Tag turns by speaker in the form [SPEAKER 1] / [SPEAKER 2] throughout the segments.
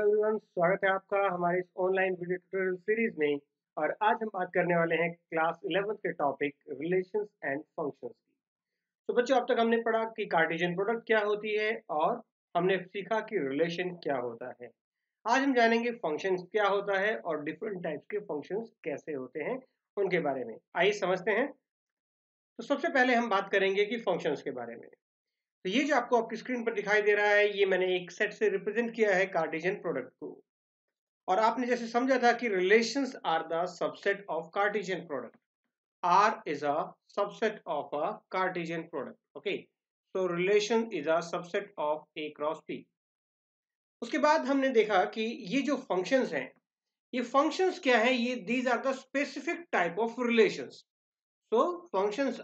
[SPEAKER 1] Everyone, स्वागत है आपका हमारे इस ऑनलाइन वीडियो ट्यूटोरियल सीरीज में। और आज हम बात करने वाले हैं क्लास 11th के टॉपिक रिलेशंस एंड फंक्शंस की। तो बच्चों, अब तक हमने पढ़ा कि कार्टेशियन प्रोडक्ट क्या होती है और हमने सीखा कि रिलेशन क्या होता है। आज हम जानेंगे फंक्शंस क्या होता है और डिफरेंट टाइप्स के फंक्शंस कैसे होते हैं उनके बारे में। आइए समझते हैं। तो सबसे पहले हम बात करेंगे कि फंक्शंस के बारे में। तो ये जो आपको आपकी स्क्रीन पर दिखाई दे रहा है, ये मैंने एक सेट से रिप्रेजेंट किया है कार्टेशियन प्रोडक्ट को। और आपने जैसे समझा था कि relations are the subset of Cartesian product. R is a subset of a Cartesian product. Okay, so relation is a subset of A cross B. उसके बाद हमने देखा कि ये जो फंक्शंस हैं, ये फंक्शंस क्या है, ये these are the specific type of relations. So functions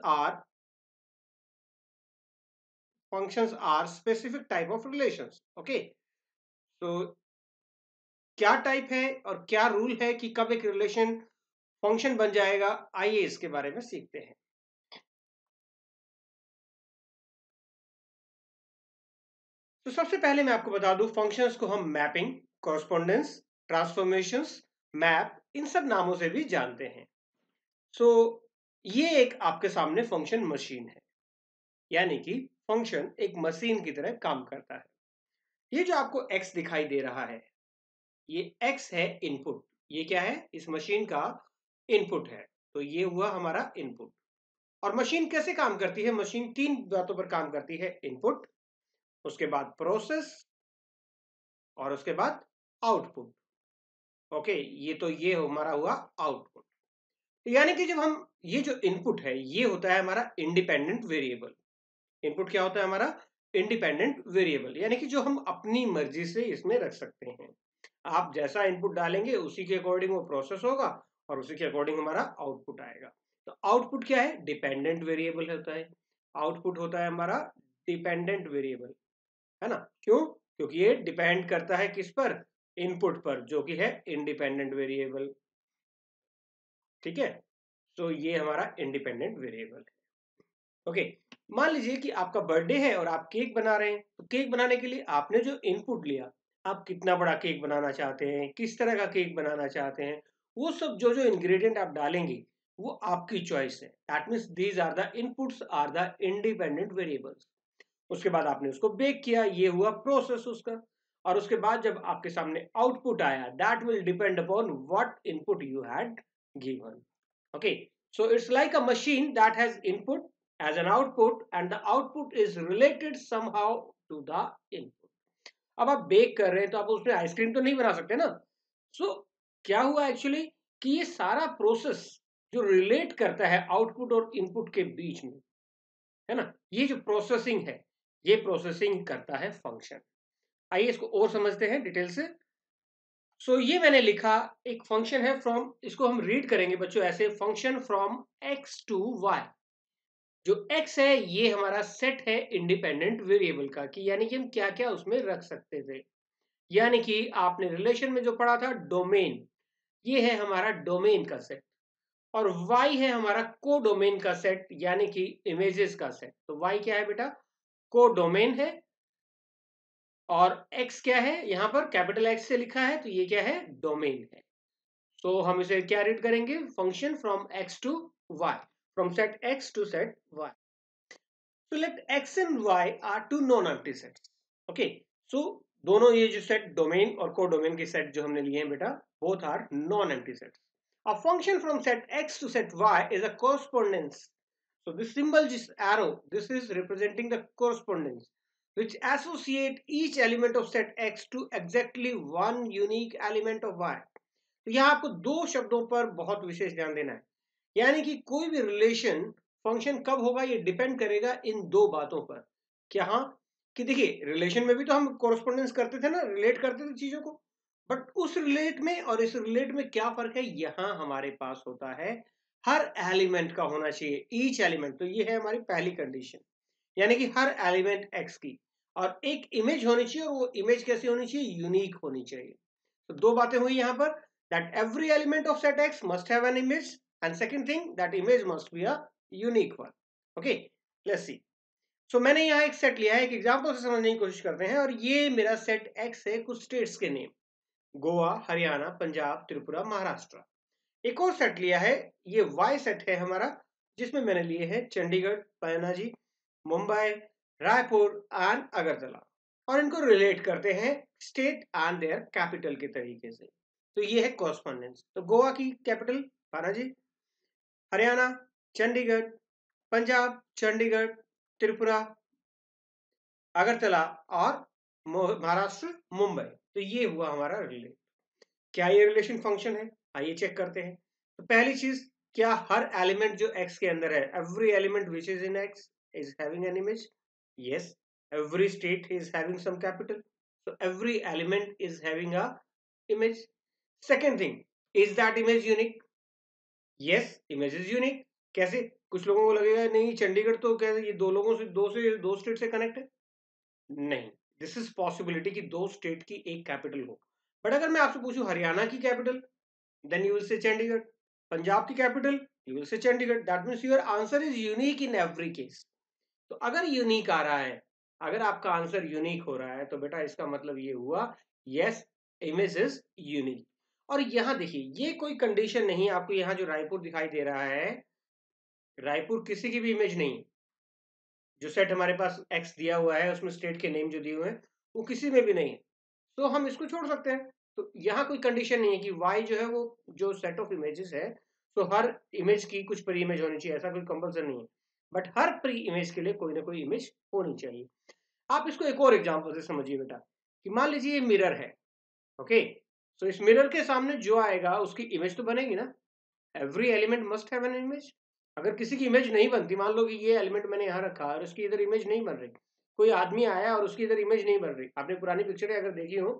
[SPEAKER 1] are specific type of relations. Okay, तो क्या टाइप है और क्या रूल है कि कब एक रिलेशन फंक्शन बन जाएगा, आइए इसके बारे में सीखते हैं। तो सबसे पहले मैं आपको बता दूं, फंक्शंस को हम मैपिंग, कॉरस्पॉन्डेंस, ट्रांसफॉर्मेशंस, मैप, इन सब नामों से भी जानते हैं। सो ये एक आपके सामने फंक्शन मशीन है, यानी कि फंक्शन एक मशीन की तरह काम करता है। ये जो आपको एक्स दिखाई दे रहा है, ये एक्स है इनपुट। ये क्या है, इस मशीन का इनपुट है। तो ये हुआ हमारा इनपुट। और मशीन कैसे काम करती है? मशीन तीन बातों पर काम करती है: इनपुट, उसके बाद प्रोसेस और उसके बाद आउटपुट। ओके, ये हमारा हुआ आउटपुट। तो यानी कि जब हम ये जो इनपुट है, ये होता है हमारा इंडिपेंडेंट वेरिएबल। इनपुट क्या होता है हमारा? इंडिपेंडेंट वेरिएबल, यानी कि जो हम अपनी मर्जी से इसमें रख सकते हैं। आप जैसा इनपुट डालेंगे उसी के अकॉर्डिंग वो प्रोसेस होगा और उसी के अकॉर्डिंग हमारा आउटपुट आएगा। तो आउटपुट क्या है? डिपेंडेंट वेरिएबल होता है। आउटपुट होता है हमारा डिपेंडेंट वेरिएबल, है ना? क्यों? क्योंकि ये डिपेंड करता है किस पर? इनपुट पर, जो कि है इंडिपेंडेंट वेरिएबल। ठीक है, तो ये हमारा इंडिपेंडेंट वेरिएबल है। ओके, मान लीजिए कि आपका बर्थडे है और आप केक बना रहे हैं। तो केक बनाने के लिए आपने जो इनपुट लिया, आप कितना बड़ा केक बनाना चाहते हैं, किस तरह का केक बनाना चाहते हैं, वो सब जो जो इंग्रेडिएंट आप डालेंगे वो आपकी चॉइस है। That means these are the inputs are the independent variables. उसके बाद आपने उसको बेक किया, ये हुआ प्रोसेस उसका। और उसके बाद जब आपके सामने आउटपुट आया, that will depend upon what input you had given. Okay, so it's like a machine that has input as an output and the output is related somehow to the input. अब आप bake कर रहे हैं तो आप उसमें ice cream तो नहीं बना सकते ना। सो क्या हुआ एक्चुअली कि ये सारा प्रोसेस जो रिलेट करता है आउटपुट और इनपुट के बीच में, है ना, ये जो प्रोसेसिंग है, ये प्रोसेसिंग करता है फंक्शन। आइए इसको और समझते हैं डिटेल से। ये मैंने लिखा एक फंक्शन है फ्रॉम, इसको हम रीड करेंगे बच्चों ऐसे: function from x to y. जो x है ये हमारा सेट है इंडिपेंडेंट वेरिएबल का, कि यानी कि हम क्या क्या उसमें रख सकते थे। यानी कि आपने रिलेशन में जो पढ़ा था डोमेन, ये है हमारा डोमेन का सेट। और y है हमारा को डोमेन का सेट, यानी कि इमेजेस का सेट। तो y क्या है बेटा? को डोमेन है। और x क्या है? यहां पर कैपिटल X से लिखा है, तो ये क्या है? डोमेन है। तो हम इसे क्या रीड करेंगे? Function from x to y, from set x to set y। So let x and y are two non-empty sets. Okay, so दोनों ये जो सेट डोमेन और को डोमेन के सेट जो हमने लिए हैं बेटा, both are non-empty sets. A function from set x to set y is a correspondence. So this symbol, this arrow, this is representing the correspondence which associate each element of set x to exactly one unique element of y. तो यहाँ आपको दो शब्दों पर बहुत विशेष ध्यान देना है। यानी कि कोई भी रिलेशन फंक्शन कब होगा, ये डिपेंड करेगा इन दो बातों पर। क्या? हाँ, कि देखिए रिलेशन में भी तो हम कोरस्पोंडेंस करते थे ना, रिलेट करते थे चीजों को। बट उस रिलेट में और इस रिलेट में क्या फर्क है? यहाँ हमारे पास होता है हर एलिमेंट का होना चाहिए, ईच एलिमेंट। तो ये है हमारी पहली कंडीशन, यानी कि हर एलिमेंट एक्स की और एक इमेज होनी चाहिए। और वो इमेज कैसी होनी चाहिए? यूनिक होनी चाहिए। तो दो बातें हुई यहाँ पर, that every element of set x must have an image, and second thing, that image must be a unique one. Okay, let's see. So मैंने यहाँ एक सेट लिया है, एक एग्जांपल से समझने की कोशिश करते हैं। और ये मेरा सेट x है कुछ स्टेट्स के नेम। गोवा, हरियाणा, पंजाब, त्रिपुरा, महाराष्ट्र। एक और सेट लिया है, ये वाई सेट है हमारा, जिसमें मैंने लिए हैं चंडीगढ़, पनाजी, मुंबई, रायपुर एंड अगरतला, और इनको रिलेट करते हैं स्टेट एंड देयर कैपिटल के तरीके से। तो ये है कॉरस्पॉन्डेंस। तो गोवा की कैपिटल पनाजी, हरियाणा चंडीगढ़, पंजाब चंडीगढ़, त्रिपुरा अगरतला, और महाराष्ट्र मुंबई। तो ये हुआ हमारा रिलेट। क्या ये रिलेशन फंक्शन है, आइए चेक करते हैं। तो पहली चीज, क्या हर एलिमेंट जो x के अंदर है, every element which is in x is having an image? Yes. Every state is having some capital, so every element is having a image. Second thing, is that image unique? Yes, image is unique. कैसे? कुछ लोगों को लगेगा नहीं चंडीगढ़ तो कैसे ये दो स्टेट से कनेक्ट है। नहीं, दिस इज पॉसिबिलिटी कि दो स्टेट की एक कैपिटल हो। बट अगर मैं आपसे पूछूं हरियाणा की capital, then you will say Chandigarh. Punjab की capital, you will say Chandigarh. That means your answer is unique in every case. तो अगर यूनिक आ रहा है, अगर आपका आंसर यूनिक हो रहा है, तो बेटा इसका मतलब ये हुआ यस, इमेज इज यूनिक। और यहां देखिए, ये कोई कंडीशन नहीं, आपको यहां जो रायपुर दिखाई दे रहा है, रायपुर किसी की भी इमेज नहीं। जो सेट हमारे पास एक्स दिया हुआ है, उसमें स्टेट के नेम जो दिए हुए हैं, वो किसी में भी नहीं है, तो हम इसको छोड़ सकते हैं। तो यहाँ कोई कंडीशन नहीं है कि वाई जो है वो जो सेट ऑफ इमेजेस है, तो हर इमेज की कुछ प्री इमेज होनी चाहिए, ऐसा कोई कंपल्सन नहीं है। बट हर प्री इमेज के लिए कोई ना कोई इमेज होनी चाहिए। आप इसको एक और एग्जांपल से समझिए बेटा, कि मान लीजिए ये मिरर है, ओके। सो इस मिरर के सामने जो आएगा उसकी इमेज तो बनेगी ना। Every element must have an image. अगर किसी की इमेज नहीं बनती, मान लो कि ये एलिमेंट मैंने यहाँ रखा और उसकी इधर इमेज नहीं बन रही, कोई आदमी आया और उसकी इधर इमेज नहीं बन रही, आपने पुरानी पिक्चरें अगर देखी हो,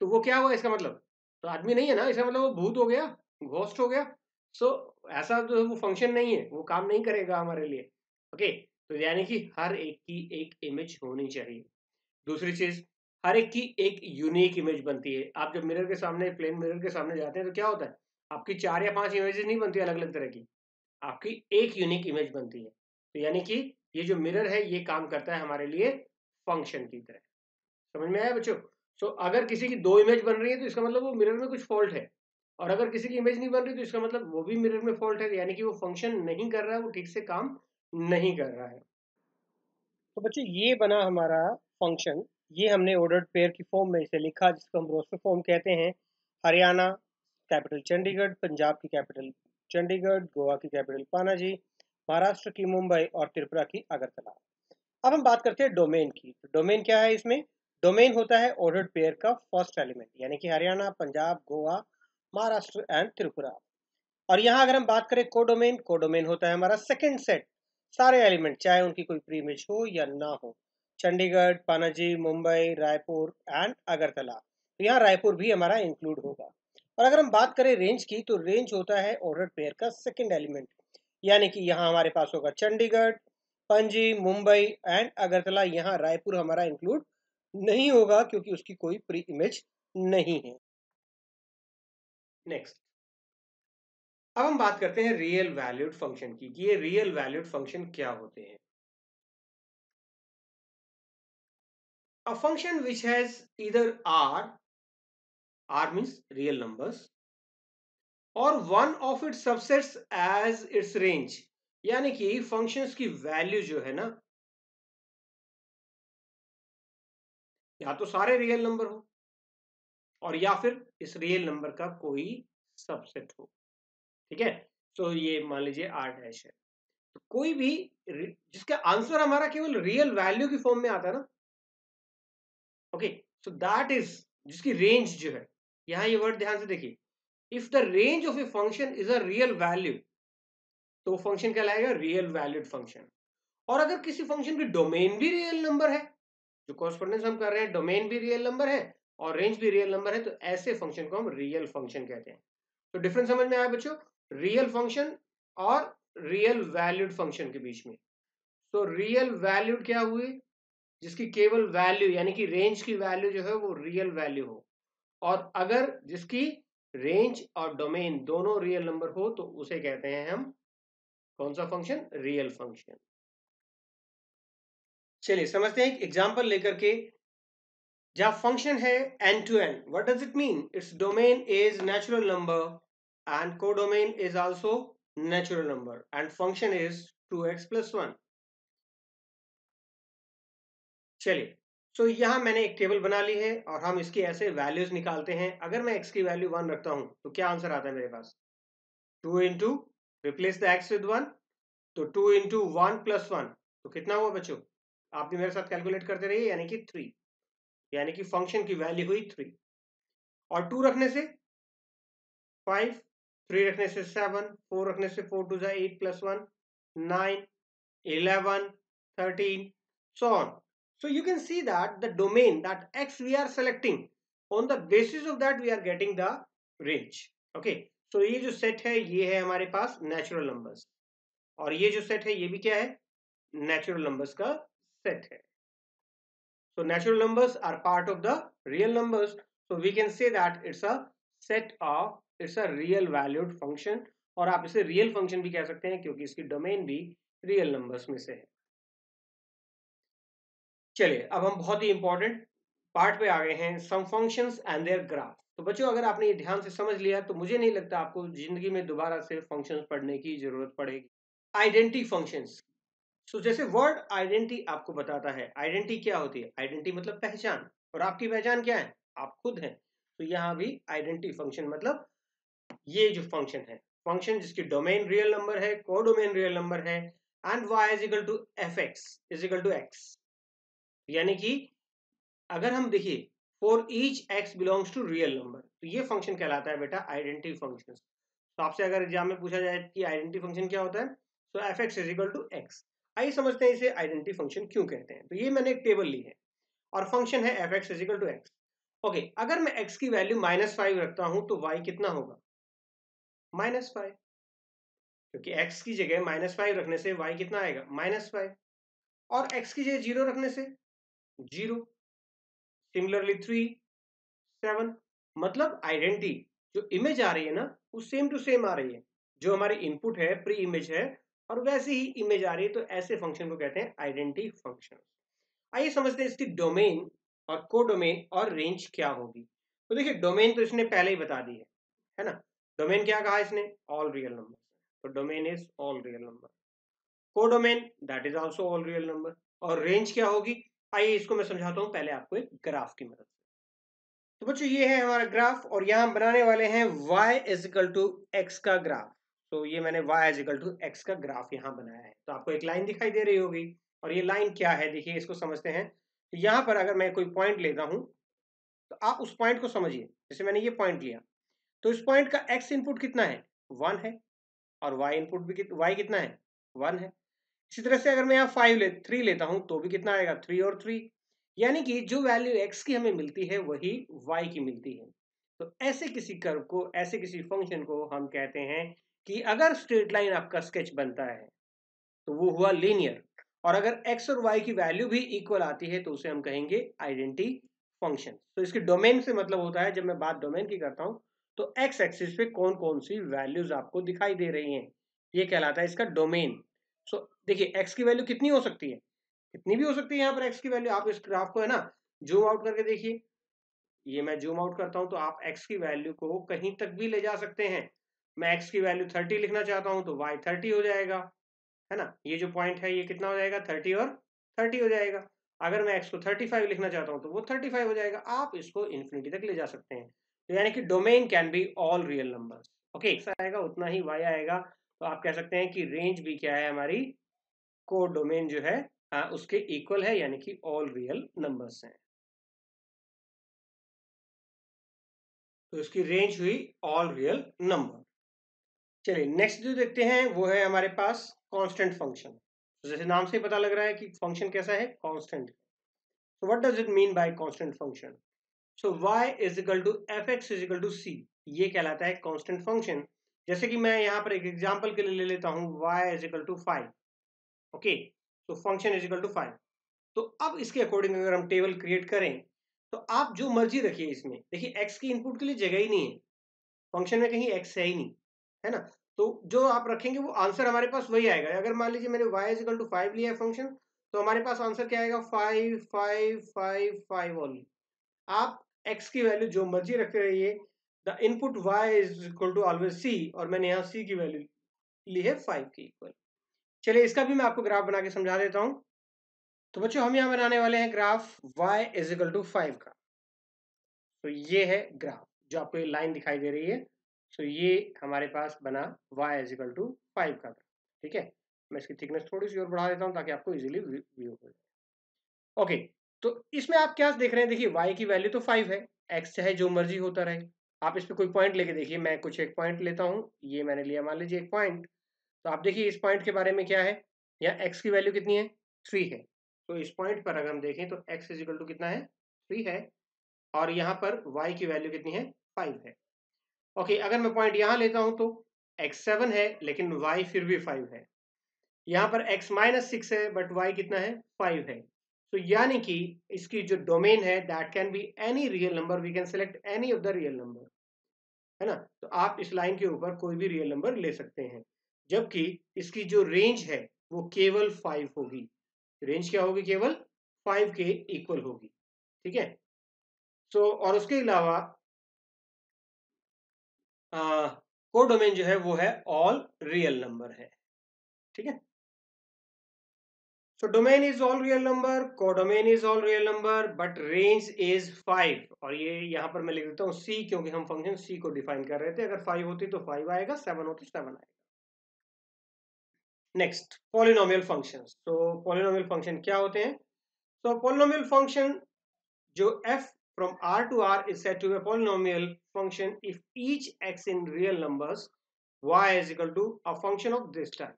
[SPEAKER 1] तो वो क्या हुआ इसका मतलब? तो आदमी नहीं है ना, इसका मतलब वो भूत हो गया, घोस्ट हो गया। सो ऐसा तो वो फंक्शन नहीं है, वो काम नहीं करेगा हमारे लिए। ओके, तो यानी कि हर एक की एक इमेज होनी चाहिए। दूसरी चीज, हर एक की एक यूनिक इमेज बनती है। आप जब मिरर के सामने, प्लेन मिरर के सामने जाते हैं, तो क्या होता है, आपकी 4 या 5 इमेजेस नहीं बनती अलग अलग तरह की, आपकी एक यूनिक इमेज बनती है। तो यानी कि ये जो मिरर है, ये काम करता है हमारे लिए फंक्शन की तरह। समझ में आया बच्चों? सो अगर किसी की 2 इमेज बन रही है, तो इसका मतलब वो मिरर में कुछ फॉल्ट है, और अगर किसी की इमेज नहीं बन रही, तो इसका मतलब वो भी मिरर में फॉल्ट है, यानी कि वो फंक्शन नहीं कर रहा है, वो ठीक से काम नहीं कर रहा है। तो बच्चों ये बना हमारा फंक्शन। ये हमने ऑर्डर्ड पेयर की फॉर्म में इसे लिखा, जिसको हम रोस्टर फॉर्म कहते हैं। हरियाणा कैपिटल चंडीगढ़, पंजाब की कैपिटल चंडीगढ़, गोवा की कैपिटल पनाजी, महाराष्ट्र की मुंबई और त्रिपुरा की अगरतला। अब हम बात करते हैं डोमेन की। तो डोमेन क्या है इसमें? डोमेन होता है ऑर्डर्ड पेयर का फर्स्ट एलिमेंट, यानी कि हरियाणा, पंजाब, गोवा, महाराष्ट्र एंड त्रिपुरा। और यहाँ अगर हम बात करें कोडोमेन, कोडोमेन होता है हमारा सेकंड सेट, सारे एलिमेंट चाहे उनकी कोई प्री इमेज हो या ना हो। चंडीगढ़, पनाजी, मुंबई, रायपुर एंड अगरतला। तो यहाँ रायपुर भी हमारा इंक्लूड होगा। और अगर हम बात करें रेंज की, तो रेंज होता है ऑर्डर्ड पेयर का सेकंड एलिमेंट, यानी कि यहाँ हमारे पास होगा चंडीगढ़, पणजी, मुंबई एंड अगरतला। यहाँ रायपुर हमारा इंक्लूड नहीं होगा, क्योंकि उसकी कोई प्री इमेज नहीं है। नेक्स्ट, अब हम बात करते हैं रियल वैल्यूड फंक्शन की, कि ये रियल वैल्यूड फंक्शन क्या होते हैं। A function which has either r means real numbers, और one of its subsets as its range, यानी कि फंक्शंस की वैल्यू जो है ना, या तो सारे रियल नंबर हो, और या फिर इस रियल नंबर का कोई सबसेट हो। ठीक है, तो ये मान लीजिए r डैश है, तो कोई भी जिसका आंसर हमारा केवल रियल वैल्यू की फॉर्म में आता है ना, ओके, सो दैट इज, जिसकी रेंज जो है, यहां ये वर्ड ध्यान से देखिए, if the range of a function is a real value, तो फंक्शन कहलाएगा रियल वैल्यूड फंक्शन। और अगर किसी फंक्शन की डोमेन भी रियल नंबर है, जो कॉरस्पॉन्डेंस हम कर रहे हैं, डोमेन भी रियल नंबर है और रेंज भी रियल नंबर है, तो ऐसे फंक्शन को हम रियल फंक्शन कहते हैं। तो डिफरेंस समझ में आया बच्चों, रियल फंक्शन और रियल वैल्यूड फंक्शन के बीच में। तो रियल वैल्यूड क्या हुई? जिसकी केवल वैल्यू, यानी कि रेंज की वैल्यू जो है वो रियल वैल्यू हो, और अगर जिसकी रेंज और डोमेन दोनों रियल नंबर हो, तो उसे कहते हैं हम कौन सा फंक्शन? Real function. चलिए समझते हैं एक एग्जांपल लेकर के जहाँ फंक्शन है N to N, what does it mean? Its domain is natural number and codomain is also natural number and function is 2x+1। चलिए, सो यहाँ मैंने एक टेबल बना ली है और हम इसकी ऐसे वैल्यूज निकालते हैं। अगर मैं x की वैल्यू 1 रखता हूँ तो क्या आंसर आता है मेरे पास? 2 into, replace the x with 1, तो 2 इंटू 1+1, तो कितना हुआ बच्चों? आप भी मेरे साथ कैलकुलेट करते रहिए, यानी कि 3, यानी कि फंक्शन की वैल्यू हुई 3। और 2 रखने से 5, 3 रखने से 7, 4 रखने से 4 2 8+1 9, 11, 13, so on. So you can see that the domain that x we are selecting, on the basis of that we are getting the range. Okay, so ये जो सेट है ये है हमारे पास नेचुरल नंबर्स, और ये जो सेट है ये भी क्या है? नेचुरल नंबर्स का सेट है। So natural numbers are part of the real numbers. So we can say that it's a set of, it's a real valued function, और आप इसे रियल फंक्शन भी कह सकते हैं क्योंकि इसकी डोमेन भी रियल नंबर्स में से है। चलिए, अब हम बहुत ही इंपॉर्टेंट पार्ट पे आ गए हैं, सम फंक्शंस एंड देयर ग्राफ। तो बच्चों, अगर आपने ये ध्यान से समझ लिया तो मुझे नहीं लगता आपको जिंदगी में दोबारा से फंक्शंस पढ़ने की जरूरत पड़ेगी। Identity functions. सो जैसे वर्ड आइडेंटिटी आपको बताता है, आइडेंटिटी क्या होती है? आइडेंटिटी मतलब पहचान, और आपकी पहचान क्या है? आप खुद हैं। तो यहाँ भी आइडेंटिटी फंक्शन मतलब ये जो फंक्शन है, फंक्शन जिसकी डोमेन रियल नंबर है, कोडोमेन रियल नंबर है, and y is equal to f x is equal to x, यानी कि अगर हम देखिए for each x belongs to real number, तो ये फंक्शन कहलाता है बेटा आइडेंटिटी फंक्शन। तो आपसे अगर एग्जाम में पूछा जाए कि आइडेंटिटी फंक्शन क्या होता है, तो f x is equal to x. आइए समझते हैं इसे आइडेंटिटी फंक्शन क्यों कहते हैं। तो ये मैंने एक टेबल ली है और फंक्शन है f x is equal to x. Okay, अगर मैं x की वैल्यू -5 रखता हूं तो y कितना होगा? -5, क्योंकि x की जगह -5 रखने से y कितना आएगा? -5, और x की जगह 0 रखने से 0, सिमिलरली 3, 7। मतलब आइडेंटिटी जो इमेज आ रही है ना, वो सेम टू सेम आ रही है, जो हमारी इनपुट है प्री इमेज है और वैसी ही इमेज आ रही है, तो ऐसे फंक्शन को कहते हैं आइडेंटिटी फंक्शन। आइए समझते हैं इसकी डोमेन और कोडोमेन और रेंज क्या होगी। तो देखिए, डोमेन तो इसने पहले ही बता दी है ना? डोमेन क्या कहा इसने? All real number. तो domain is all real number. Codomain that is also all real number. और रेंज क्या होगी? आइए इसको मैं समझाता हूं पहले आपको एक ग्राफ की मदद से। तो बच्चों, ये है हमारा ग्राफ और यहाँ हम बनाने वाले हैं y is equal to x का ग्राफ। तो ये मैंने y is equal to x का ग्राफ यहाँ बनाया है। तो आपको एक लाइन दिखाई दे रही होगी, और ये लाइन क्या है देखिए, इसको समझते हैं। तो यहाँ पर अगर मैं कोई पॉइंट लेता हूँ तो आप उस पॉइंट को समझिए। जैसे मैंने ये पॉइंट लिया, तो इस पॉइंट का x इनपुट कितना है? 1 है, और y इनपुट भी y कितना है? 1 है। इसी तरह से अगर मैं यहाँ 3 लेता हूँ तो भी कितना आएगा? 3 और 3, यानी कि जो वैल्यू x की हमें मिलती है वही y की मिलती है। तो ऐसे किसी कर्व को, ऐसे किसी फंक्शन को हम कहते हैं कि अगर स्ट्रेट लाइन आपका स्केच बनता है तो वो हुआ लीनियर, और अगर x और y की वैल्यू भी इक्वल आती है तो उसे हम कहेंगे आइडेंटिटी फंक्शन। तो इसके डोमेन से मतलब होता है, जब मैं बात डोमेन की करता हूँ तो x एक्सिस पे कौन कौन सी वैल्यूज आपको दिखाई दे रही हैं, ये कहलाता है इसका डोमेन। सो देखिए, x की वैल्यू कितनी हो सकती है? कितनी भी हो सकती है यहाँ पर x की वैल्यू। आप इस ग्राफ को है ना जूम आउट करके देखिए, ये मैं जूम आउट करता हूँ तो आप x की वैल्यू को कहीं तक भी ले जा सकते हैं। मैं x की वैल्यू 30 लिखना चाहता हूँ तो y 30 हो जाएगा, है ना? ये जो पॉइंट है ये कितना हो जाएगा? 30 और 30 हो जाएगा। अगर मैं x को 35 लिखना चाहता हूँ तो वो 35 हो जाएगा। आप इसको इन्फिनिटी तक ले जा सकते हैं। तो यानी कि domain can be all real numbers. Okay, आएगा उतना ही y आएगा। तो आप कह सकते हैं कि रेंज भी क्या है हमारी, को डोमेन जो है उसके इक्वल है, यानी कि ऑल रियल नंबर्स हैं। तो इसकी रेंज हुई ऑल रियल नंबर। चलिए, नेक्स्ट जो देखते हैं वो है हमारे पास कांस्टेंट फंक्शन। तो जैसे नाम से पता लग रहा है कि फंक्शन कैसा है? Constant. So what does it mean by constant function? So y is equal to fx is equal to c, ये कहलाता है कांस्टेंट फंक्शन। जैसे कि मैं यहाँ पर एक एग्जांपल के लिए ले लेता हूँ y is equal to 5। Okay, तो फंक्शन इज इक्वल टू 5। तो अब इसके अकॉर्डिंग अगर हम टेबल क्रिएट करें तो आप जो मर्जी रखिए इसमें। देखिए, x की इनपुट के लिए जगह ही नहीं है, फंक्शन में कहीं x है ही नहीं, है ना? तो जो आप रखेंगे वो आंसर हमारे पास वही आएगा। अगर मान लीजिए मैंने y इज इक्वल टू 5 लिया है फंक्शन, तो हमारे पास आंसर क्या आएगा? 5 5 5 5 ओनली। आप x की वैल्यू जो मर्जी रखते रहिए, the input y is equal to always c, और मैंने यहाँ c की वैल्यू ली है 5 के इक्वल। चलिए इसका भी मैं आपको ग्राफ बना के समझा देता हूँ। तो बच्चों हम यहाँ बनाने वाले हैं graph y is equal to 5 का। तो ये है ग्राफ जो आपको ये लाइन दिखाई दे रही है। तो ये हमारे पास बना y इज इक्वल टू 5 का ग्राफ। ठीक है, मैं इसकी थिकनेस थोड़ी सी और बढ़ा देता हूँ ताकि आपको इजीली व्यू हो जाए। ओके, तो इसमें आप क्या देख रहे हैं, देखिए y की वैल्यू तो 5 है, x चाहे जो मर्जी होता रहे। आप इस पे कोई पॉइंट लेके देखिए, मैं कुछ एक पॉइंट लेता हूँ, ये मैंने लिया मान लीजिए एक पॉइंट। तो आप देखिए इस पॉइंट के बारे में क्या है, यहाँ x की वैल्यू कितनी है, 3 है। तो इस पॉइंट पर अगर हम देखें तो x इज इक्वल टू कितना है, 3 है, और यहाँ पर y की वैल्यू कितनी है, 5 है। ओके, अगर मैं पॉइंट यहाँ लेता हूँ तो x 7 है लेकिन y फिर भी 5 है। यहाँ पर x माइनस 6 है बट y कितना है, 5 है। तो यानी कि इसकी जो डोमेन है that can be any real number, we can select any of the real number, है ना। तो आप इस लाइन के ऊपर कोई भी रियल नंबर ले सकते हैं, जबकि इसकी जो रेंज है वो केवल 5 होगी। रेंज क्या होगी, केवल 5 के इक्वल होगी। ठीक है, सो और उसके अलावा कोडोमेन जो है वो है ऑल रियल नंबर है। ठीक है, so domain is all real number, codomain is all real number, but range is 5। और ये यहाँ पर मैं लिख देता हूँ c, क्योंकि हम फंक्शन c को डिफाइन कर रहे थे। अगर 5 होती तो 5 आएगा, 7 होती 7 आएगा। Next, polynomial functions. तो पॉलिनोमियल फंक्शन क्या होते हैं, तो पॉलिनोमियल फंक्शन जो f from r to r is said to be a polynomial function if each x in real numbers y is equal to a function of this type।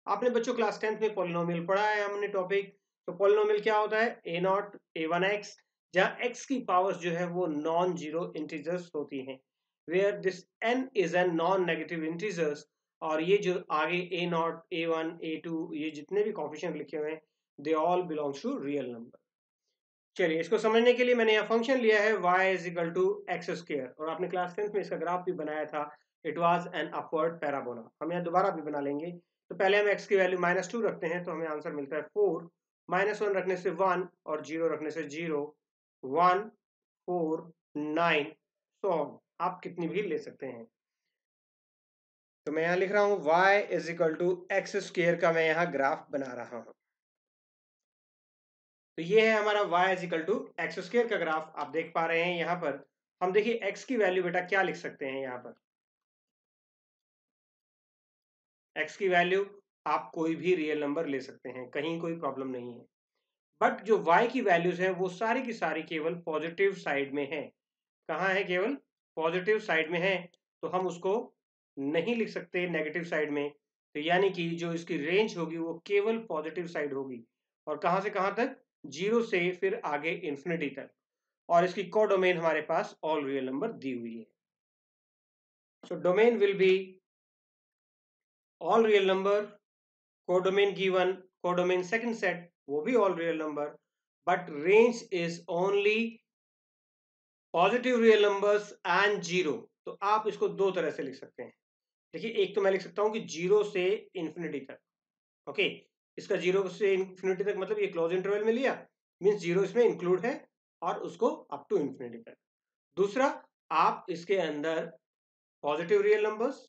[SPEAKER 1] आपने बच्चों class 10th में polynomial पढ़ा है हमने topic. तो polynomial क्या होता है, a नॉट a1x, जहाँ x की पावर्स जो है वो नॉन जीरो इंटीजर्स होती हैं, where this n is an non negative integers. और ये जो आगे a नॉट a1 a2 ये जितने भी कोएफिशिएंट लिखे हुए हैं they all belongs to real number. चलिए इसको समझने के लिए मैंने यहाँ फंक्शन लिया है y is equal to x square, और आपने क्लास 10th में इसका ग्राफ भी बनाया था, it was an upward parabola. हम यहाँ दोबारा भी बना लेंगे। तो पहले हम x की वैल्यू -2 रखते हैं, तो हमें आंसर मिलता है 4, -1 रखने से 1, और 0 रखने से 0, 1, 4, 9, सो आप कितनी भी ले सकते हैं। तो मैं यहाँ लिख रहा हूँ y is equal to x square का मैं यहाँ ग्राफ बना रहा हूँ। तो ये है हमारा y is equal to x square का ग्राफ। आप देख पा रहे हैं यहाँ पर हम देखिए x की वैल्यू बेटा क्या लिख सकते हैं, यहाँ पर x की वैल्यू आप कोई भी रियल नंबर ले सकते हैं, कहीं कोई प्रॉब्लम नहीं है। बट जो y की वैल्यूज है वो सारी की सारी केवल पॉजिटिव साइड में है। कहाँ है, केवल पॉजिटिव साइड में है, तो हम उसको नहीं लिख सकते नेगेटिव साइड में। तो यानी कि जो इसकी रेंज होगी वो केवल पॉजिटिव साइड होगी, और कहाँ से कहाँ तक, 0 से फिर आगे इंफिनिटी तक। और इसकी कोडोमेन हमारे पास ऑल रियल नंबर दी हुई है। So domain will be all real number, codomain given, codomain second set वो भी all real number, but range is only positive real numbers and 0। तो आप इसको दो तरह से लिख सकते हैं। देखिए एक तो मैं लिख सकता हूं कि 0 से इंफिनिटी तक। ओके, इसका 0 से इंफिनिटी तक मतलब ये क्लोज इंटरवल में लिया, मींस 0 इसमें इंक्लूड है, और उसको अप टू इंफिनिटी तक। दूसरा, आप इसके अंदर positive real numbers,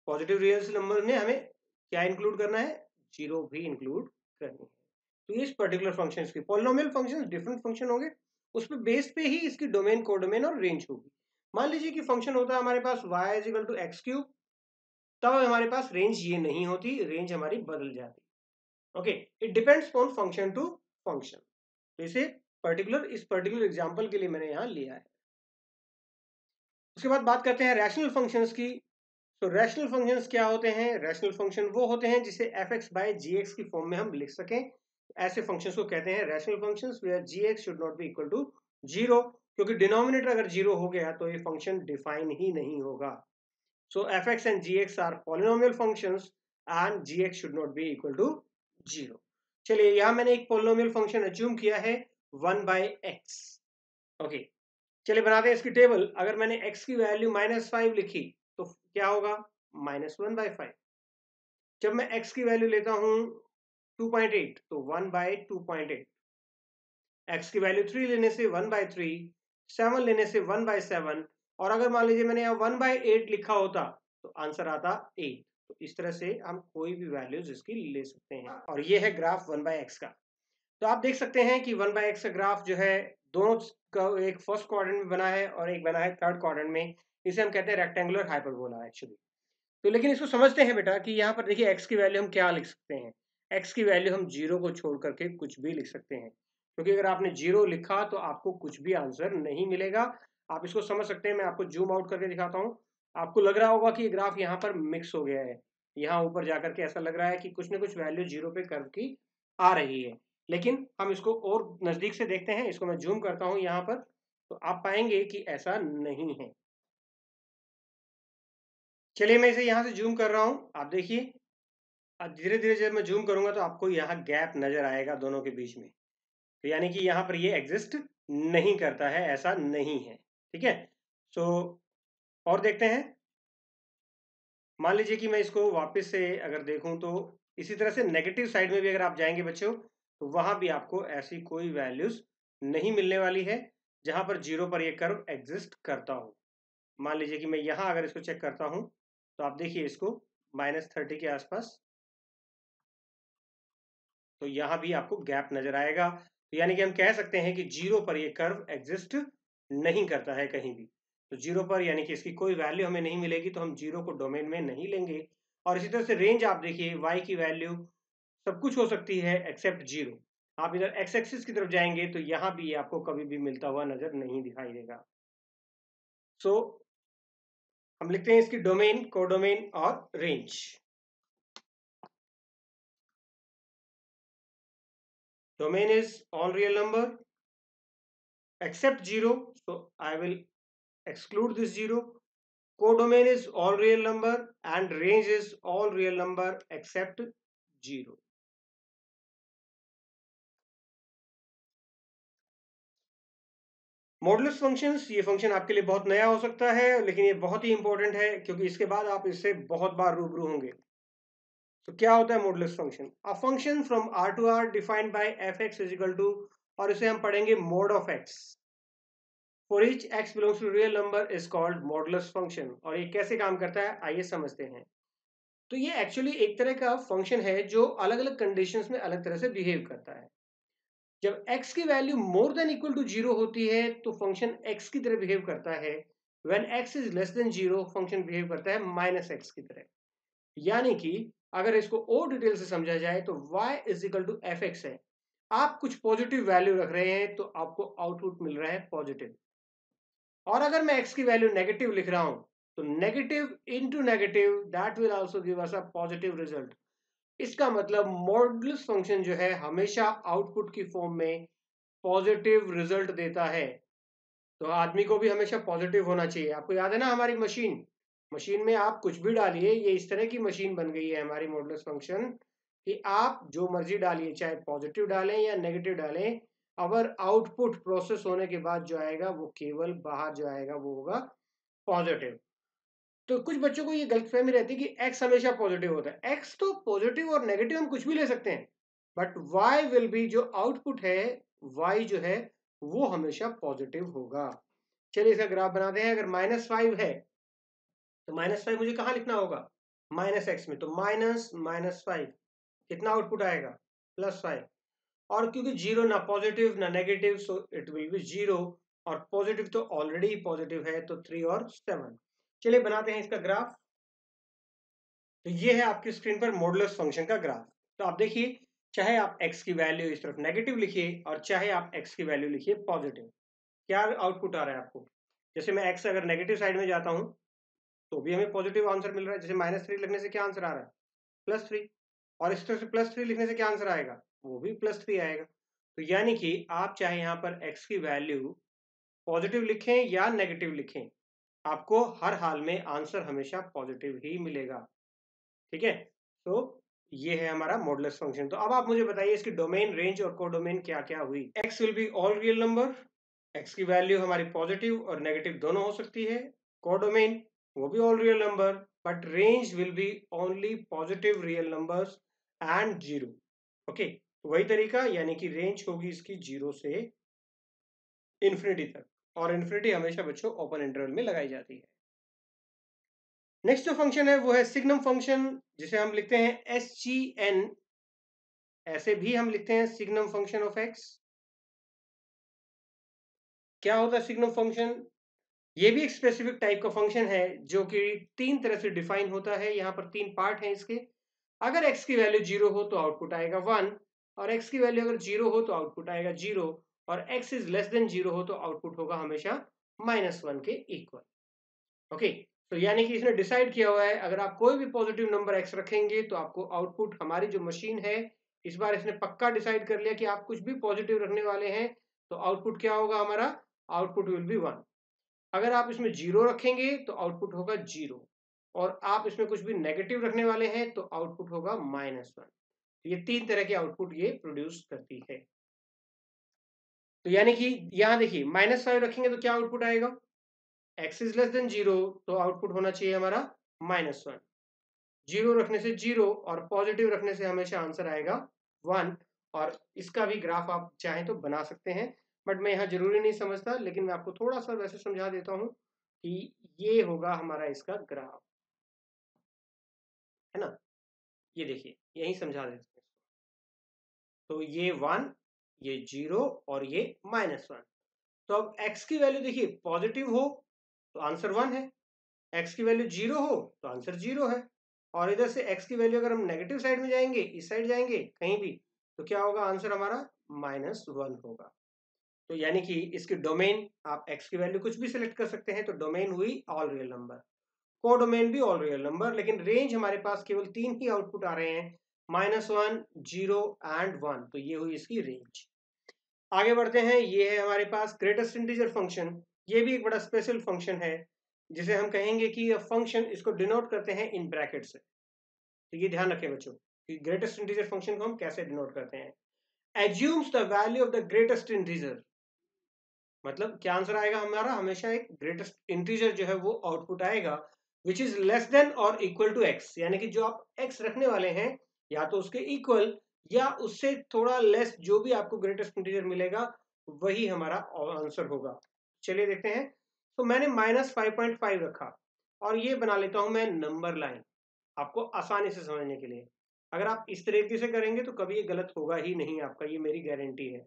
[SPEAKER 1] positive real number में हमें क्या इंक्लूड करना है, 0 भी इंक्लूड करनी है। तो इस पर्टिकुलर फंक्शन की पॉलिनोमियल फंक्शन डिफरेंट फंक्शन होंगे, उस पे बेस पे ही इसकी डोमेन, कोडोमेन और रेंज होगी। मान लीजिए कि फंक्शन होता है हमारे पास y is equal to x cube, तब हमारे पास रेंज ये नहीं होती, रेंज हमारी बदल जाती। Okay, it depends on function to function. तो इसे पर्टिकुलर, इस पर्टिकुलर एग्जांपल के लिए मैंने यहाँ लिया है। उसके बाद बात करते हैं रैशनल फंक्शंस की। तो रैशनल फंक्शंस क्या होते हैं, रैशनल फंक्शन वो होते हैं जिसे f(x) बाय gx की फॉर्म में हम लिख सकें। ऐसे फंक्शंस को कहते हैं rational functions where gx should not be equal to 0, क्योंकि डिनोमिनेटर अगर 0 हो गया तो ये फंक्शन डिफाइन ही नहीं होगा। So f(x) and gx are polynomial functions and gx should not be equal to 0। चलिए यहाँ मैंने एक पॉलिनोमियल फंक्शन अज्यूम किया है 1/x। ओके, चलिए बनाते हैं इसकी टेबल। अगर मैंने x की वैल्यू -5 लिखी तो क्या होगा, -1/5। जब मैं x की वैल्यू लेता हूं 2.8 तो 1/2.8। x की वैल्यू 3 लेने से 1/3, 7 लेने से 1/7, और अगर मान लीजिए मैंने यहाँ 1/8 लिखा होता तो आंसर आता 8। तो इस तरह से हम कोई भी वैल्यूज इसकी ले सकते हैं। और ये है ग्राफ 1/x का। तो आप देख सकते हैं कि 1/x का ग्राफ जो है दोनों का एक फर्स्ट क्वाड्रेंट में बना है और एक बना है थर्ड क्वाड्रेंट में। इसे हम कहते हैं रेक्टेंगुलर हाइपरबोला एक्चुअली। तो लेकिन इसको समझते हैं बेटा कि यहाँ पर देखिए x की वैल्यू हम क्या लिख सकते हैं। x की वैल्यू हम 0 को छोड़ करके कुछ भी लिख सकते हैं, क्योंकि अगर आपने 0 लिखा तो आपको कुछ भी आंसर नहीं मिलेगा। आप इसको समझ सकते हैं, मैं आपको जूम आउट करके दिखाता हूँ। आपको लग रहा होगा कि ग्राफ यहाँ पर मिक्स हो गया है, यहाँ ऊपर जाकर के ऐसा लग रहा है कि कुछ ना कुछ वैल्यू 0 पे कर्व की आ रही है, लेकिन हम इसको और नजदीक से देखते हैं। इसको मैं जूम करता हूँ यहाँ पर, तो आप पाएंगे कि ऐसा नहीं है। चलिए मैं इसे यहाँ से जूम कर रहा हूँ, आप देखिए। अब धीरे धीरे जब मैं जूम करूंगा तो आपको यहाँ गैप नजर आएगा दोनों के बीच में। तो यानी कि यहाँ पर ये एग्जिस्ट नहीं करता है, ऐसा नहीं है। ठीक है, सो और देखते हैं। मान लीजिए कि मैं इसको वापस से अगर देखूं तो इसी तरह से नेगेटिव साइड में भी अगर आप जाएंगे बच्चों, तो वहां भी आपको ऐसी कोई वैल्यूज नहीं मिलने वाली है जहां पर 0 पर ये कर्व एग्जिस्ट करता हो। मान लीजिए कि मैं यहाँ अगर इसको चेक करता हूं तो आप देखिए इसको -30 के आसपास, तो यहाँ भी आपको गैप नजर आएगा। तो यानी कि हम कह सकते हैं कि 0 पर ये कर्व एग्जिस्ट नहीं करता है कहीं भी। तो 0 पर यानी कि इसकी कोई वैल्यू हमें नहीं मिलेगी, तो हम 0 को डोमेन में नहीं लेंगे। और इसी तरह से रेंज आप देखिए, y की वैल्यू सब कुछ हो सकती है एक्सेप्ट 0। आप इधर x एक्सिस की तरफ जाएंगे तो यहाँ भी ये आपको कभी भी मिलता हुआ नजर नहीं दिखाई देगा। सो हम लिखते हैं इसकी डोमेन, कोडोमेन और range. Domain is all real number except 0, so I will exclude this 0. Codomain is all real number and range is all real number except 0. Modulus functions, ये फंक्शन आपके लिए बहुत नया हो सकता है, लेकिन ये बहुत ही इंपॉर्टेंट है क्योंकि इसके बाद आप इससे बहुत बार रूबरू होंगे। तो क्या होता है modulus function? A function from R to R defined by f x is equal to, और इसे हम पढ़ेंगे mod of x, for each x belongs to real number is called modulus function. और ये कैसे काम करता है आइए समझते हैं। तो ये एक्चुअली एक तरह का फंक्शन है जो अलग अलग कंडीशंस में अलग तरह से बिहेव करता है। जब x की value more than equal to 0 होती है तो फंक्शन x की तरह बिहेव करता है। When x is less than 0 function behave करता है -x की तरह। यानी कि अगर इसको और डिटेल से समझा जाए तो y is equal to f x है। आप कुछ पॉजिटिव वैल्यू रख रहे हैं तो आपको आउटपुट मिल रहा है पॉजिटिव। और अगर मैं x की वैल्यू नेगेटिव लिख रहा हूं तो negative into negative that will also give us a positive result. इसका मतलब मॉडुलस फंक्शन जो है हमेशा आउटपुट की फॉर्म में पॉजिटिव रिजल्ट देता है। तो आदमी को भी हमेशा पॉजिटिव होना चाहिए। आपको याद है ना हमारी मशीन, मशीन में आप कुछ भी डालिए, ये इस तरह की मशीन बन गई है हमारी मॉडुलस फंक्शन कि आप जो मर्जी डालिए, चाहे पॉजिटिव डालें या नेगेटिव डालें, अगर आउटपुट प्रोसेस होने के बाद जो आएगा वो केवल बाहर जो आएगा वो होगा पॉजिटिव। तो कुछ बच्चों को ये गलतफहमी रहती है कि x हमेशा पॉजिटिव होता है। x तो पॉजिटिव और नेगेटिव हम कुछ भी ले सकते हैं, बट y विल बी, जो आउटपुट है y जो है वो हमेशा पॉजिटिव होगा। चलिए इसका ग्राफ बनाते हैं। अगर -5 है तो -5 मुझे कहाँ लिखना होगा? -x में। तो -5 कितना आउटपुट आएगा? +5। और क्योंकि 0 ना पॉजिटिव ना negative, so it will be 0, और पॉजिटिव तो ऑलरेडी पॉजिटिव है, तो 3 और 7। चलिए बनाते हैं इसका ग्राफ। तो ये है आपकी स्क्रीन पर मॉडुलस फंक्शन का ग्राफ। तो आप देखिए, चाहे आप x की वैल्यू इस तरफ नेगेटिव लिखिए और चाहे आप x की वैल्यू लिखिए पॉजिटिव, क्या आउटपुट आ रहा है आपको? जैसे मैं x अगर नेगेटिव साइड में जाता हूं तो भी हमें पॉजिटिव आंसर मिल रहा है। जैसे -3 लिखने से क्या आंसर आ रहा है? +3। और इस तरह से +3 लिखने से क्या आंसर आएगा? वो भी +3 आएगा। तो यानी कि आप चाहे यहाँ पर x की वैल्यू पॉजिटिव लिखें या नेगेटिव लिखें, आपको हर हाल में आंसर हमेशा पॉजिटिव ही मिलेगा। ठीक है, तो ये है हमारा मॉडुलस फंक्शन। तो अब आप मुझे बताइए इसकी डोमेन, रेंज और कोडोमेन क्या क्या हुई। x will be all real number, x की वैल्यू हमारी पॉजिटिव और नेगेटिव दोनों हो सकती है। कोडोमेन वो भी all real number, but range will be only positive real numbers and 0। Okay, वही तरीका, यानी कि रेंज होगी इसकी 0 से इन्फिनिटी तक, और इन्फिनिटी हमेशा बच्चों ओपन इंटरवल में लगाई जाती है। नेक्स्ट जो फंक्शन है वो है सिग्नम फंक्शन, जिसे हम लिखते हैं SGN, ऐसे भी हम लिखते हैं सिग्नम फंक्शन ऑफ x। क्या होता है सिग्नम फंक्शन? ये भी एक स्पेसिफिक टाइप का फंक्शन है जो कि 3 तरह से डिफाइन होता है। यहाँ पर 3 पार्ट हैं इसके। अगर x की वैल्यू 0 हो तो आउटपुट आएगा 1, और x की वैल्यू अगर 0 हो तो आउटपुट आएगा 0, और x इज लेस देन 0 हो तो आउटपुट होगा हमेशा -1 के इक्वल। ओके, तो यानी कि इसने डिसाइड किया हुआ है अगर आप कोई भी पॉजिटिव नंबर x रखेंगे तो आपको आउटपुट, हमारी जो मशीन है इस बार इसने पक्का डिसाइड कर लिया कि आप कुछ भी पॉजिटिव रखने वाले हैं तो आउटपुट क्या होगा हमारा? Output will be 1। अगर आप इसमें 0 रखेंगे तो आउटपुट होगा 0, और आप इसमें कुछ भी नेगेटिव रखने वाले हैं तो आउटपुट होगा -1। ये 3 तरह के आउटपुट ये प्रोड्यूस करती है। तो यानी कि यहां देखिए -5 रखेंगे तो क्या आउटपुट आएगा? x इज लेस देन 0, तो आउटपुट होना चाहिए हमारा -1। 0 रखने से 0 और पॉजिटिव रखने से हमेशा आंसर आएगा 1। और इसका भी ग्राफ आप चाहें तो बना सकते हैं, बट मैं यहाँ जरूरी नहीं समझता, लेकिन मैं आपको थोड़ा सा वैसे समझा देता हूँ कि ये होगा हमारा इसका ग्राफ, है ना। ये देखिए यही समझा देते हैं। तो ये 1, ये 0 और ये -1। तो अब x की वैल्यू देखिए पॉजिटिव हो तो आंसर 1 है, x की वैल्यू 0 हो तो आंसर 0 है, और इधर से x की वैल्यू अगर हम नेगेटिव साइड में जाएंगे, इस साइड जाएंगे कहीं भी, तो क्या होगा आंसर हमारा -1 होगा। तो यानी कि इसकी डोमेन आप x की वैल्यू कुछ भी सिलेक्ट कर सकते हैं, तो डोमेन हुई ऑल रियल नंबर, कोडोमेन भी ऑल रियल नंबर, लेकिन रेंज हमारे पास केवल 3 ही आउटपुट आ रहे हैं, -1, 0 एंड 1। तो ये हुई इसकी रेंज। आगे बढ़ते हैं, ये है हमारे पास ग्रेटेस्ट इंटीजर फंक्शन। ये भी एक बड़ा स्पेशल फंक्शन है, जिसे हम कहेंगे कि फंक्शन, इसको डिनोट करते हैं इन ब्रैकेट से। तो ये ध्यान रखें बच्चों कि ग्रेटेस्ट इंटीजर फंक्शन को हम कैसे डिनोट करते हैं। Assumes the value of the greatest integer, मतलब क्या आंसर आएगा हमारा? हमेशा एक ग्रेटेस्ट इंटीजर जो है वो आउटपुट आएगा विच इज लेस देन और इक्वल टू एक्स, यानी कि जो आप एक्स रखने वाले हैं या तो उसके इक्वल या उससे थोड़ा लेस, जो भी आपको ग्रेटेस्ट इंटीजर मिलेगा वही हमारा आंसर होगा। चलिए देखते हैं। तो मैंने -5.5 रखा, और ये बना लेता हूं मैं नंबर लाइन, आपको आसानी से समझने के लिए। अगर आप इस तरीके से करेंगे तो कभी ये गलत होगा ही नहीं आपका, ये मेरी गारंटी है।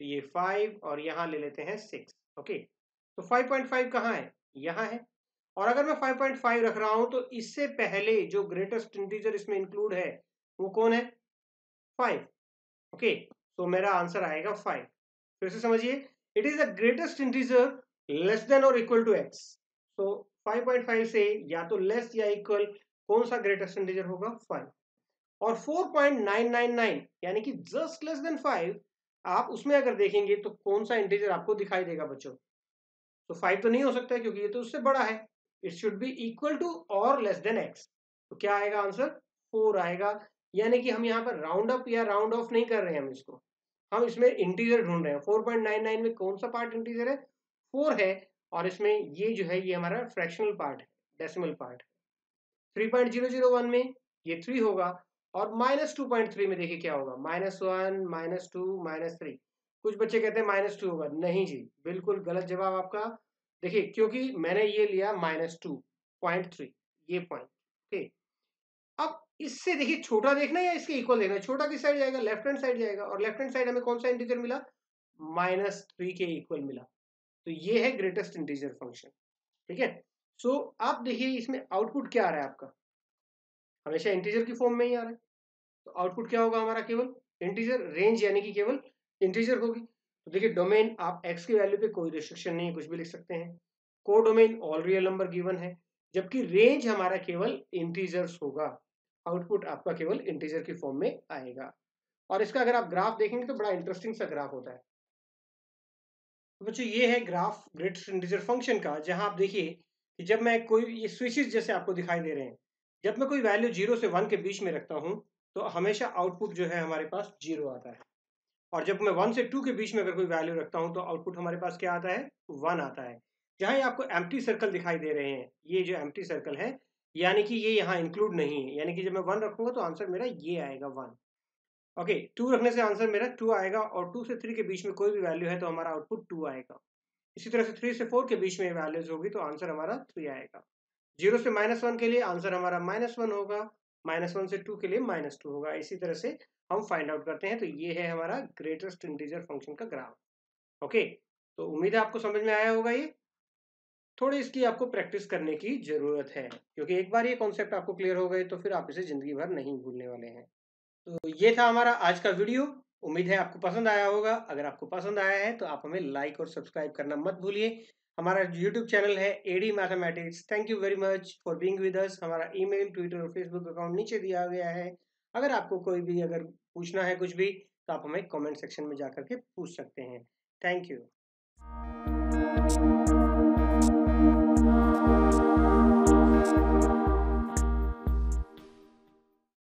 [SPEAKER 1] तो ये 5 और यहाँ ले लेते हैं 6। ओके, तो 5.5 कहाँ है? यहाँ है। और अगर मैं 5.5 रख रहा हूं तो इससे पहले जो ग्रेटेस्ट इंटीजर इसमें इंक्लूड है वो कौन है? 5। ओके, तो मेरा आंसर आएगा 5। फिर से समझिए, it is the greatest integer less than और इक्वल टू एक्स। तो 5.5 से या तो लेस या इक्वल कौन सा ग्रेटेस्ट इंटीजर होगा? 5। और 4.999 यानी कि जस्ट लेस देन 5, आप उसमें अगर देखेंगे तो कौन सा इंटीजर आपको दिखाई देगा बच्चों? तो 5 तो नहीं हो सकता है क्योंकि ये तो उससे बड़ा है। It should be equal to और लेस देन एक्स। तो क्या आएगा आंसर? 4 आएगा। यानी कि हम यहाँ पर राउंड अप या राउंड ऑफ नहीं कर रहे हैं, हम इसको, हम इसमें इंटीजर ढूंढ रहे हैं। 4.99 में कौन सा पार्ट इंटीजर है? 4 है, और इसमें ये जो है ये हमारा फ्रैक्शनल पार्ट है, डेसिमल पार्ट है। 3.001 में ये 3 होगा, और -2.3 में देखिए क्या होगा? -1, -2, -3। कुछ बच्चे कहते हैं -2 होगा, नहीं जी, बिल्कुल गलत जवाब आपका। देखिए क्योंकि मैंने ये लिया -2.3, ये पॉइंट। ठीक, अब इससे देखिए छोटा देखना है या इसके इक्वल देखना है? छोटा किस साइड जाएगा? लेफ्ट हैंड साइड जाएगा, और लेफ्ट हैंड साइड हमें कौन सा इंटीजर मिला? -3 के इक्वल मिला। तो ये है ग्रेटेस्ट इंटीजर फंक्शन। ठीक है, सो आप देखिए इसमें आउटपुट क्या आ रहा है आपका? हमेशा इंटीजर की फॉर्म में ही आ रहा है, तो आउटपुट क्या होगा हमारा? केवल इंटीजर। रेंज यानी कि केवल इंटीजर होगी। तो देखिए डोमेन, आप एक्स की वैल्यू पे कोई रिस्ट्रिक्शन नहीं है, कुछ भी लिख सकते हैं। को domain all real number given है, जबकि रेंज हमारा केवल इंटीजर्स होगा। आउटपुट आपका केवल इंटीजर की फॉर्म में आएगा। और इसका अगर आप ग्राफ देखेंगे तो बड़ा इंटरेस्टिंग सा ग्राफ होता है। तो बच्चों ये है ग्राफ ग्रेटेस्ट इंटीजर फंक्शन का, जहां आप देखिए कि जब मैं कोई, ये स्विचेस जैसे आपको दिखाई दे रहे हैं, जब मैं कोई वैल्यू 0 से 1 के बीच में रखता हूं तो हमेशा आउटपुट जो है हमारे पास 0 आता है। और जब मैं 1 से 2 के बीच में अगर कोई वैल्यू रखता हूं तो आउटपुट हमारे पास क्या आता है? 1 आता है। जहां ये आपको एम्प्टी सर्कल दिखाई दे रहे हैं, ये जो एम्प्टी सर्कल है, यानी कि ये यहाँ इंक्लूड नहीं है, यानी कि जब मैं 1 रखूंगा तो आंसर मेरा ये आएगा 1। ओके, 2 रखने से आंसर मेरा 2 आएगा और 2 से 3 के बीच में कोई भी वैल्यू है तो हमारा आउटपुट 2 आएगा। इसी तरह से 3 से 4 के बीच में वैल्यूज होगी तो आंसर हमारा 3 आएगा। 0 से -1 के लिए आंसर हमारा -1 होगा, -1 से 2 के लिए -2 होगा। इसी तरह से हम फाइंड आउट करते हैं। तो ये है हमारा ग्रेटेस्ट इंटीजर फंक्शन का ग्राफ। ओके, तो उम्मीद है आपको समझ में आया होगा ये। थोड़ी इसकी आपको प्रैक्टिस करने की जरूरत है, क्योंकि एक बार ये कॉन्सेप्ट आपको क्लियर हो गए तो फिर आप इसे जिंदगी भर नहीं भूलने वाले हैं। तो ये था हमारा आज का वीडियो। उम्मीद है आपको पसंद आया होगा। अगर आपको पसंद आया है तो आप हमें लाइक और सब्सक्राइब करना मत भूलिए। हमारा यूट्यूब चैनल है AD Mathematics. Thank you very much for being with us. हमारा ईमेल, ट्विटर और फेसबुक अकाउंट नीचे दिया गया है। अगर आपको कोई भी अगर पूछना है कुछ भी तो आप हमें कमेंट सेक्शन में जाकर के पूछ सकते हैं। Thank you.